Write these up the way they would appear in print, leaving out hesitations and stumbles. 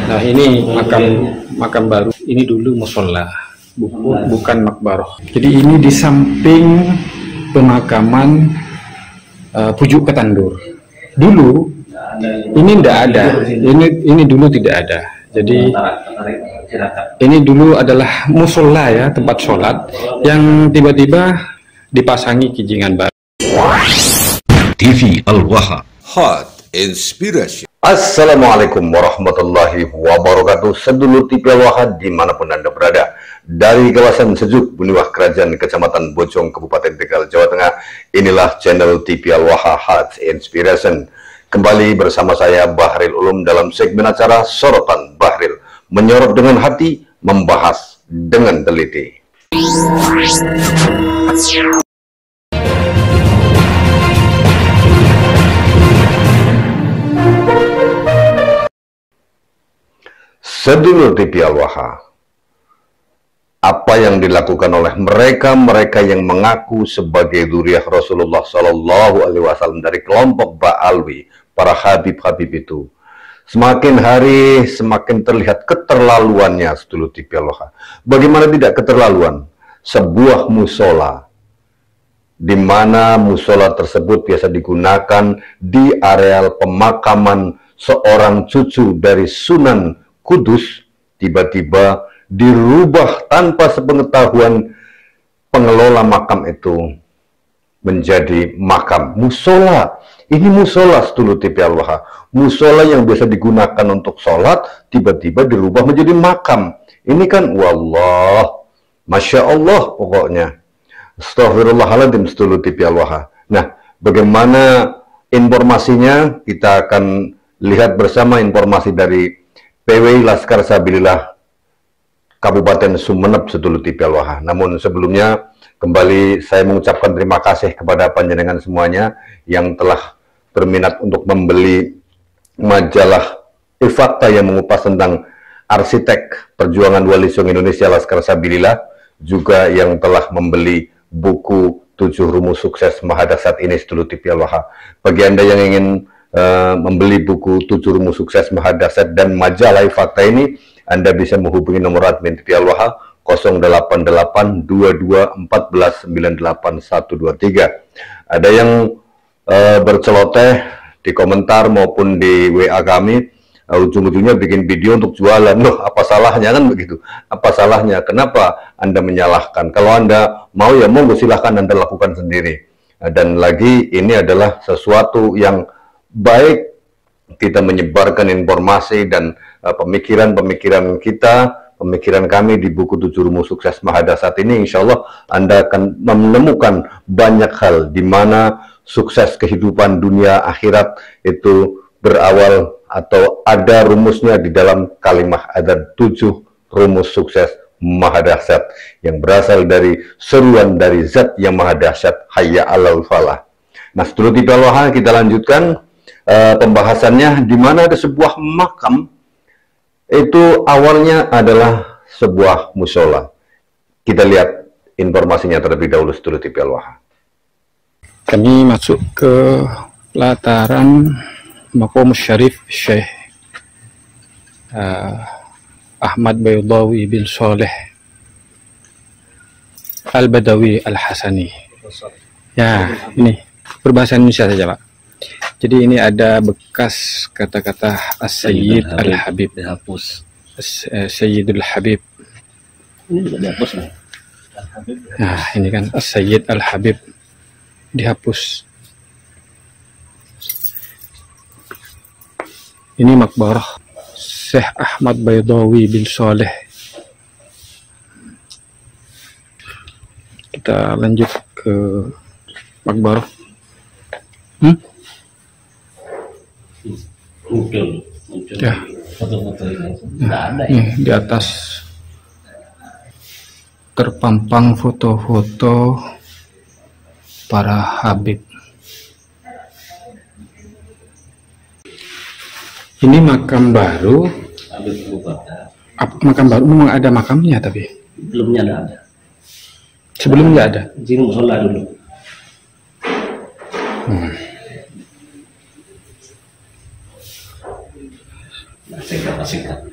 Nah, ini makam baru. Ini dulu musola, bukan makbaroh. Jadi ini di samping pemakaman Pujuk Ketandur. Dulu ini tidak ada. Ini dulu tidak ada. Jadi ini dulu adalah musola ya, tempat sholat yang tiba-tiba dipasangi kijingan baru. TV Al-Waha, Hot Inspiration. Assalamualaikum warahmatullahi wabarakatuh. Sedulur TV Al-Waha dimanapun Anda berada, dari kawasan Sejuk, Buniwah Kerajaan, Kecamatan Bojong, Kabupaten Tegal, Jawa Tengah. Inilah channel TV Al-Waha, Hot Inspiration. Kembali bersama saya Bahril Ulum dalam segmen acara Sorotan Bahril, menyorot dengan hati, membahas dengan teliti. Sedulur TV Al-Waha, apa yang dilakukan oleh mereka yang mengaku sebagai dzurriyyah Rasulullah Shallallahu Alaihi Wasallam dari kelompok Ba'alwi, para habib-habib itu, semakin hari semakin terlihat keterlaluannya. Sedulur TV Al-Waha, bagaimana tidak keterlaluan? Sebuah musola, di mana musola tersebut biasa digunakan di areal pemakaman seorang cucu dari Sunan Kudus, tiba-tiba dirubah tanpa sepengetahuan pengelola makam itu menjadi makam musola. Ini musola, sedulur TV Al-Waha, musola yang biasa digunakan untuk sholat tiba-tiba dirubah menjadi makam. Ini kan wallah, masya Allah pokoknya. Astaghfirullahaladzim, sedulur TV Al-Waha. Nah, bagaimana informasinya? Kita akan lihat bersama informasi dari PWI Laskar Sabilillah Kabupaten Sumeneb, sedulur TV Al-Waha. Namun sebelumnya, kembali saya mengucapkan terima kasih kepada panjenengan semuanya yang telah berminat untuk membeli majalah Ifakta yang mengupas tentang arsitek perjuangan Wali Songo Indonesia Laskar Sabilillah, juga yang telah membeli buku 7 Rumus Sukses Mahadasyat ini, sedulur TV Al-Waha. Bagi Anda yang ingin membeli buku 7 Rumus Sukses Mahadasyat dan majalah Ifakta ini, Anda bisa menghubungi nomor admin TV Al-Waha 088-22-14-98-123. Ada yang berceloteh di komentar maupun di WA kami, ujung-ujungnya bikin video untuk jualan. Loh, apa salahnya, kan begitu? Apa salahnya? Kenapa Anda menyalahkan? Kalau Anda mau, ya monggo silahkan Anda lakukan sendiri. Dan lagi, ini adalah sesuatu yang baik, kita menyebarkan informasi dan pemikiran-pemikiran kita, pemikiran kami di buku 7 Rumus Sukses Mahadasyat ini. Insya Allah Anda akan menemukan banyak hal di mana sukses kehidupan dunia akhirat itu berawal atau ada rumusnya di dalam kalimat. Ada 7 rumus sukses Mahadasyat yang berasal dari seruan dari Zat yang Maha Dahsyat, Hayya 'alal falah. Nah, sedulur TV Al-Waha, kita lanjutkan pembahasannya, di mana ada sebuah makam itu awalnya adalah sebuah musola. Kita lihat informasinya terlebih dahulu, sedulur TV Al-Waha. Kami masuk ke pelataran Maqam Syarif Syekh Ahmad Baydawi bin Saleh Al-Badawi Al-Hasani. Ya, ini berbahasa Indonesia saja, Pak. Jadi ini ada bekas kata-kata As-Sayyid Al-Habib. Dihapus. Sayyidul Habib. Ini juga dihapus nih. Nah, ini kan As-Sayyid Al-Habib dihapus. Ini makbarah Syekh Ahmad Baydawi bin Saleh. Kita lanjut ke makbarah. Muncul Ya. foto-foto ini. Nggak ada ya. Nih, di atas terpampang foto-foto para habib. Ini makam baru. Habib Abu Bakar. Makam baru memang ada makamnya, tapi Belumnya nggak ada. sebelumnya ada. Di musola dulu. Nah, singkat.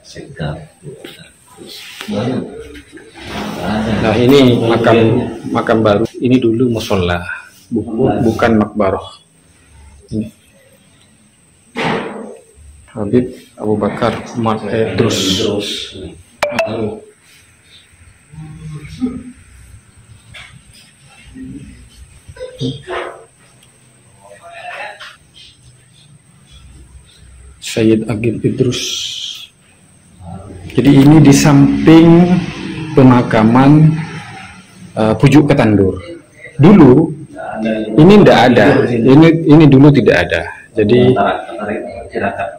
Sekar. Banyak. Ada. Nah ini makam baru. Ini dulu musola, bukan makbaroh. Ini Habib Abu Bakar Umar Idrus. Sayyid Agil Idrus. Jadi ini di samping pemakaman Pujuk Ketandur. Dulu ini tidak ada. Ini dulu tidak ada. Jadi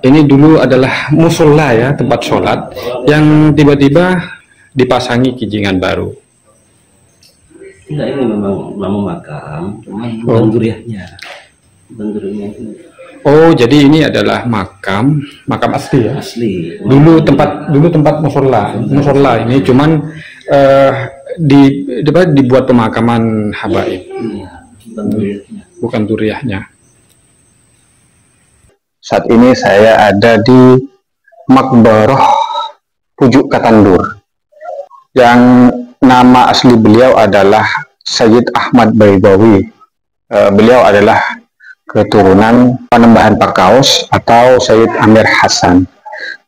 ini dulu adalah musola ya, tempat sholat yang tiba-tiba dipasangi kijingan baru. Tidak, ini memang nama makam, cuma bukan duriahnya. Itu Oh, jadi ini adalah makam asli ya. asli. Dulu tempat musola ini cuman dibuat pemakaman habaib, Iya, bukan duriahnya. bukan duriahnya. Saat ini saya ada di Makbaroh Pujuk Ketandur yang nama asli beliau adalah Sayyid Ahmad Baibawi. Beliau adalah keturunan Panembahan Pakaus atau Sayyid Amir Hasan,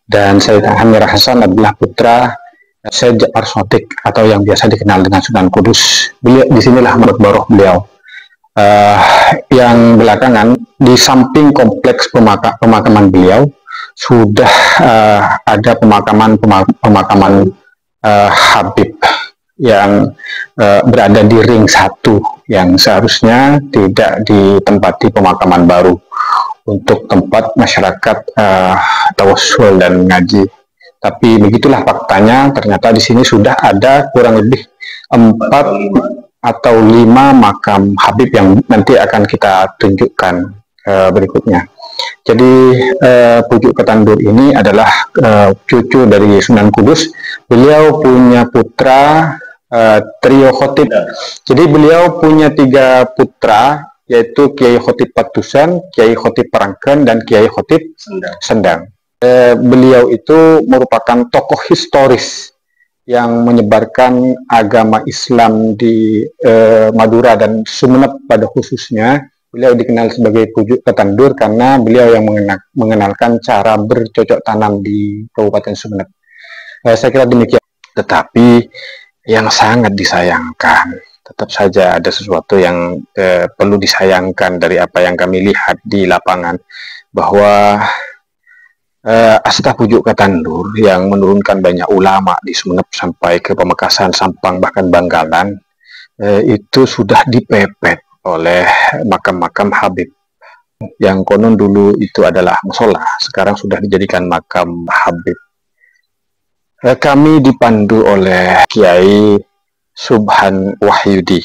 dan Sayyid Amir Hasan adalah putra Sayyid Ja'far Shadiq atau yang biasa dikenal dengan Sunan Kudus. Beliau disinilah Makbaroh beliau. Yang belakangan di samping kompleks pemakaman beliau sudah ada pemakaman Habib yang berada di ring 1 yang seharusnya tidak ditempati pemakaman baru untuk tempat masyarakat tawassul dan ngaji. Tapi begitulah faktanya, ternyata di sini sudah ada kurang lebih 4 atau 5 makam Habib yang nanti akan kita tunjukkan berikutnya. Jadi Pujuk Ketandur ini adalah cucu dari Sunan Kudus. Beliau punya putra trio khotib. Jadi beliau punya 3 putra, yaitu Kiai Khotib Patusan, Kiai Khotib Parangken, dan Kiai Khotib Sendang. Beliau itu merupakan tokoh historis yang menyebarkan agama Islam di Madura dan Sumeneb pada khususnya. Beliau dikenal sebagai Pujuk Ketandur karena beliau yang mengenalkan cara bercocok tanam di Kabupaten Sumeneb. Saya kira demikian. Tetapi yang sangat disayangkan, tetap saja ada sesuatu yang perlu disayangkan dari apa yang kami lihat di lapangan, bahwa Asta Pujuk Ketandur yang menurunkan banyak ulama di Sumeneb sampai ke Pamekasan, Sampang, bahkan Bangkalan, itu sudah dipepet oleh makam-makam Habib yang konon dulu itu adalah musola, sekarang sudah dijadikan makam Habib. Kami dipandu oleh Kiai Subhan Wahyudi.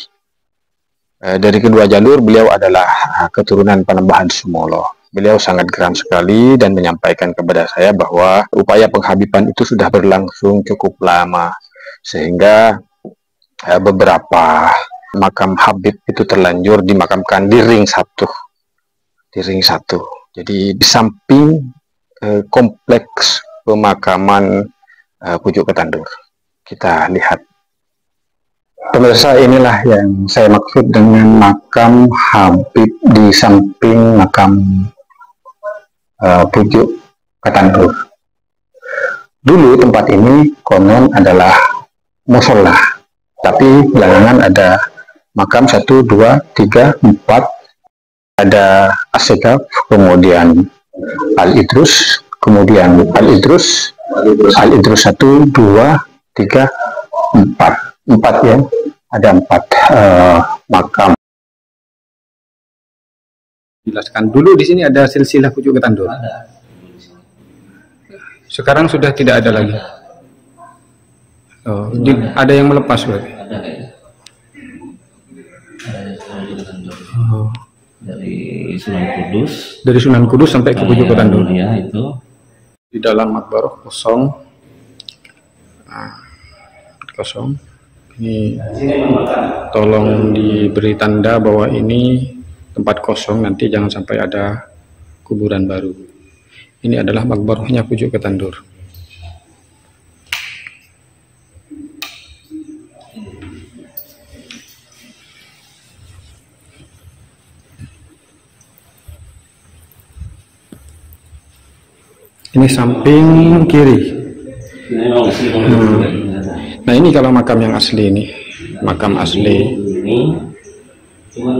Dari kedua jalur, beliau adalah keturunan Panembahan Sumolo. Beliau sangat geram sekali dan menyampaikan kepada saya bahwa upaya penghabiban itu sudah berlangsung cukup lama, sehingga beberapa makam Habib itu terlanjur dimakamkan di ring 1. Jadi di samping kompleks pemakaman Pujuk Ketandur. Kita lihat. Pemirsa, inilah yang saya maksud dengan makam Habib di samping makam Pujuk Ketandur. Dulu tempat ini konon adalah musola, tapi belakangan ada makam 1, 2, 3, 4, ada Asyikaf, kemudian Al-Idrus, kemudian Al-Idrus 1, 2, 3, 4 ya, ada 4 makam. Jelaskan dulu, di sini ada silsilah Pujuk Ketandur. Ada. Sekarang sudah tidak ada lagi. Oh, ada yang melepas berarti. Ada kayaknya. Oh. Dari Sunan Kudus. Dari Sunan Kudus sampai ke Pujuk Ketandur. Ya, itu. Di dalam makbaroh kosong. Kosong. Ini tolong diberi tanda bahwa ini tempat kosong, nanti jangan sampai ada kuburan baru. Ini adalah makbarohnya Pujuk Ketandur. Ini samping kiri. Nah ini kalau makam yang asli ini, makam asli. Ini cuman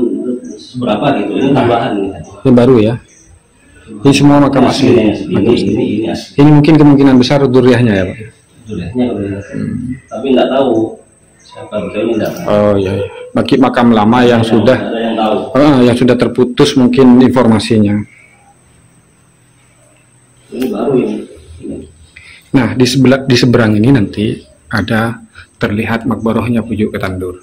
seberapa gitu, ini tambahan nih. Ini baru ya. Ini semua makam asli. Makam asli. Ini asli. Ini mungkin kemungkinan besar duriahnya ya Pak. Duriahnya tapi nggak tahu siapa ini nggak tahu. Oh iya. Bagi makam lama yang sudah, ada yang tahu. yang sudah terputus mungkin informasinya. Ini baru ini. Nah di seberang ini nanti ada terlihat makbarohnya Pujuk Ketandur.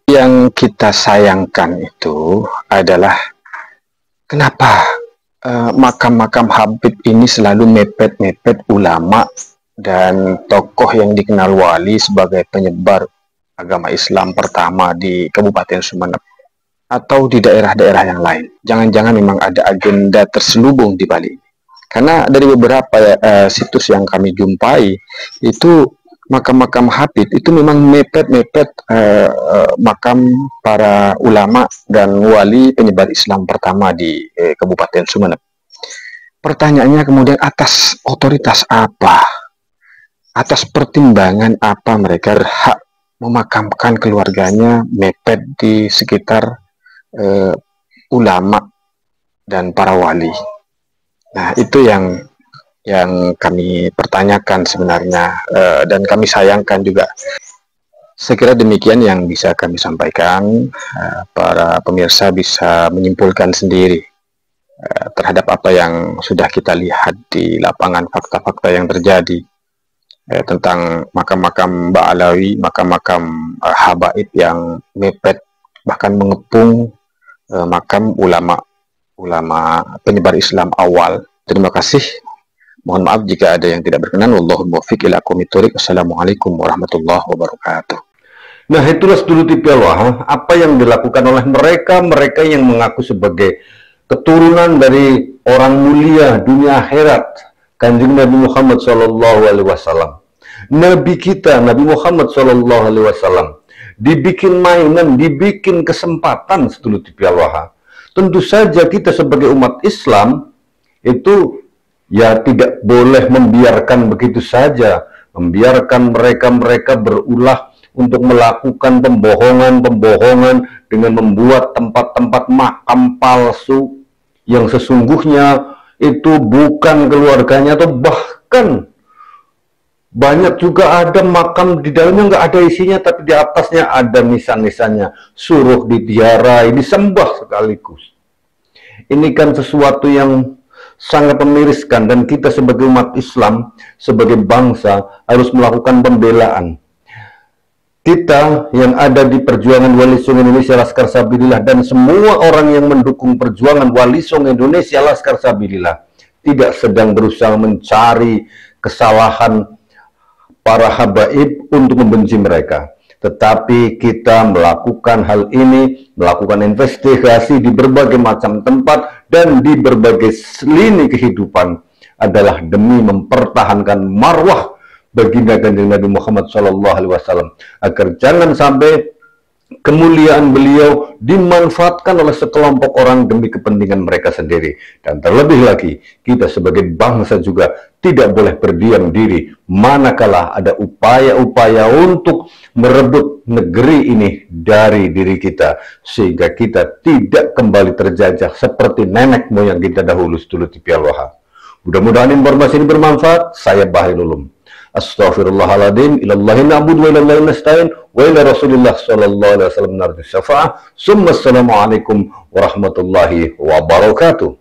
Yang kita sayangkan itu adalah kenapa makam-makam Habib ini selalu mepet-mepet ulama dan tokoh yang dikenal wali sebagai penyebar agama Islam pertama di Kabupaten Sumeneb atau di daerah-daerah yang lain. Jangan-jangan memang ada agenda terselubung di balik. Karena dari beberapa situs yang kami jumpai itu makam-makam Habib itu memang mepet-mepet makam para ulama dan wali penyebar Islam pertama di Kabupaten Sumeneb. Pertanyaannya kemudian atas otoritas apa? Atas pertimbangan apa mereka berhak memakamkan keluarganya mepet di sekitar ulama dan para wali? Nah, itu yang kami pertanyakan sebenarnya dan kami sayangkan juga. Saya kira demikian yang bisa kami sampaikan. Para pemirsa bisa menyimpulkan sendiri terhadap apa yang sudah kita lihat di lapangan, fakta-fakta yang terjadi tentang makam-makam Ba'alawi, makam-makam habaib yang mepet bahkan mengepung makam ulama penyebar Islam awal. Terima kasih. Mohon maaf jika ada yang tidak berkenan. Wallahul muwaffiq ila aqwamit thoriq. Wassalamualaikum warahmatullahi wabarakatuh. Nah, itulah sedulur TV Al-Waha, apa yang dilakukan oleh mereka yang mengaku sebagai keturunan dari orang mulia dunia akhirat, Kanjeng Nabi Muhammad SAW. Nabi kita, Nabi Muhammad SAW, dibikin mainan, dibikin kesempatan sedulur TV Al-Waha. Tentu saja kita sebagai umat Islam itu ya tidak boleh membiarkan begitu saja, membiarkan mereka berulah untuk melakukan pembohongan dengan membuat tempat-tempat makam palsu yang sesungguhnya itu bukan keluarganya, atau bahkan banyak juga ada makam di dalamnya nggak ada isinya, tapi di atasnya ada nisan-nisannya, suruh diziarahi, disembah sekaligus. Ini kan sesuatu yang sangat memiriskan, dan kita sebagai umat Islam, sebagai bangsa harus melakukan pembelaan. Kita yang ada di perjuangan Wali Songo Indonesia Laskar Sabilillah dan semua orang yang mendukung perjuangan Wali Songo Indonesia Laskar Sabilillah tidak sedang berusaha mencari kesalahan para habaib untuk membenci mereka, tetapi kita melakukan hal ini, melakukan investigasi di berbagai macam tempat dan di berbagai lini kehidupan adalah demi mempertahankan marwah baginda Kanjeng Nabi Muhammad SAW, agar jangan sampai kemuliaan beliau dimanfaatkan oleh sekelompok orang demi kepentingan mereka sendiri. Dan terlebih lagi, kita sebagai bangsa juga tidak boleh berdiam diri manakala ada upaya-upaya untuk merebut negeri ini dari diri kita, sehingga kita tidak kembali terjajah seperti nenek moyang kita dahulu. Sedulur TV Al-Waha, mudah-mudahan informasi ini bermanfaat. Saya Bahril Ulum. Astaghfirullahaladzim, ilallahi na'budu wa ilallahi nasta'in wa ila Rasulillah sallallahu alaihi wasallam narju syafa'ah. Assalamualaikum warahmatullahi wabarakatuh.